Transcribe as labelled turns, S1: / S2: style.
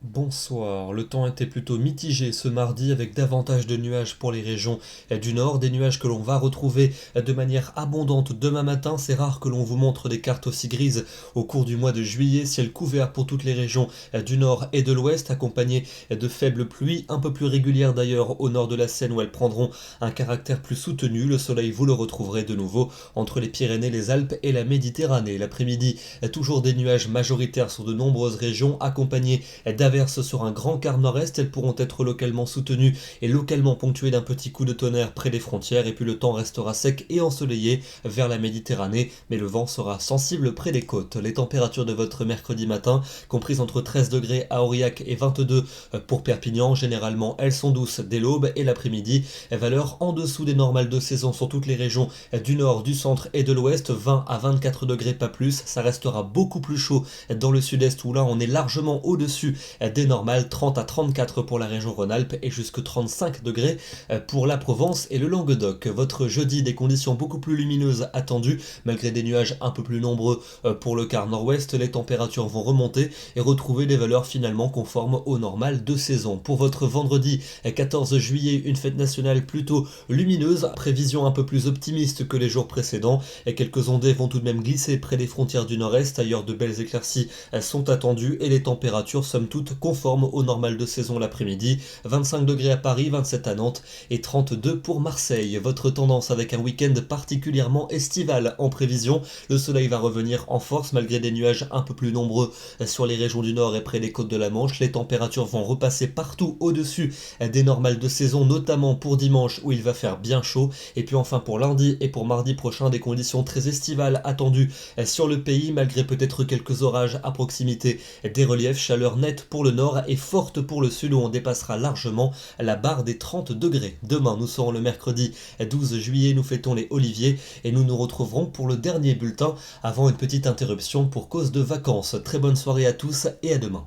S1: Bonsoir, le temps était plutôt mitigé ce mardi avec davantage de nuages pour les régions du nord, des nuages que l'on va retrouver de manière abondante demain matin. C'est rare que l'on vous montre des cartes aussi grises au cours du mois de juillet, ciel couvert pour toutes les régions du nord et de l'ouest, accompagné de faibles pluies, un peu plus régulières d'ailleurs au nord de la Seine où elles prendront un caractère plus soutenu. Le soleil vous le retrouverez de nouveau entre les Pyrénées, les Alpes et la Méditerranée. L'après-midi, toujours des nuages majoritaires sur de nombreuses régions, accompagnés d'averses sur un grand quart nord-est. Elles pourront être localement soutenues et localement ponctuées d'un petit coup de tonnerre près des frontières, et puis le temps restera sec et ensoleillé vers la Méditerranée, mais le vent sera sensible près des côtes. Les températures de votre mercredi matin, comprises entre 13 degrés à Aurillac et 22 pour Perpignan, généralement elles sont douces dès l'aube et l'après-midi, valeur en dessous des normales de saison sur toutes les régions du nord, du centre et de l'ouest, 20 à 24 degrés pas plus. Ça restera beaucoup plus chaud dans le sud-est où là on est largement au-dessus des normales, 30 à 34 pour la région Rhône-Alpes et jusque 35 degrés pour la Provence et le Languedoc. Votre jeudi, des conditions beaucoup plus lumineuses attendues, malgré des nuages un peu plus nombreux pour le quart nord-ouest. Les températures vont remonter et retrouver des valeurs finalement conformes aux normales de saison. Pour votre vendredi 14 juillet, une fête nationale plutôt lumineuse, prévision un peu plus optimiste que les jours précédents, et quelques ondées vont tout de même glisser près des frontières du nord-est. Ailleurs, de belles éclaircies sont attendues et les températures somme toute conforme au normal de saison l'après-midi, 25 degrés à Paris, 27 à Nantes et 32 pour Marseille. Votre tendance avec un week-end particulièrement estival en prévision. Le soleil va revenir en force malgré des nuages un peu plus nombreux sur les régions du nord et près des côtes de la Manche. Les températures vont repasser partout au-dessus des normales de saison, notamment pour dimanche où il va faire bien chaud. Et puis enfin pour lundi et pour mardi prochain, des conditions très estivales attendues sur le pays, malgré peut-être quelques orages à proximité des reliefs. Chaleur nette pour le nord et forte pour le sud où on dépassera largement la barre des 30 degrés. Demain, nous serons le mercredi 12 juillet, nous fêtons les Oliviers et nous nous retrouverons pour le dernier bulletin avant une petite interruption pour cause de vacances. Très bonne soirée à tous et à demain.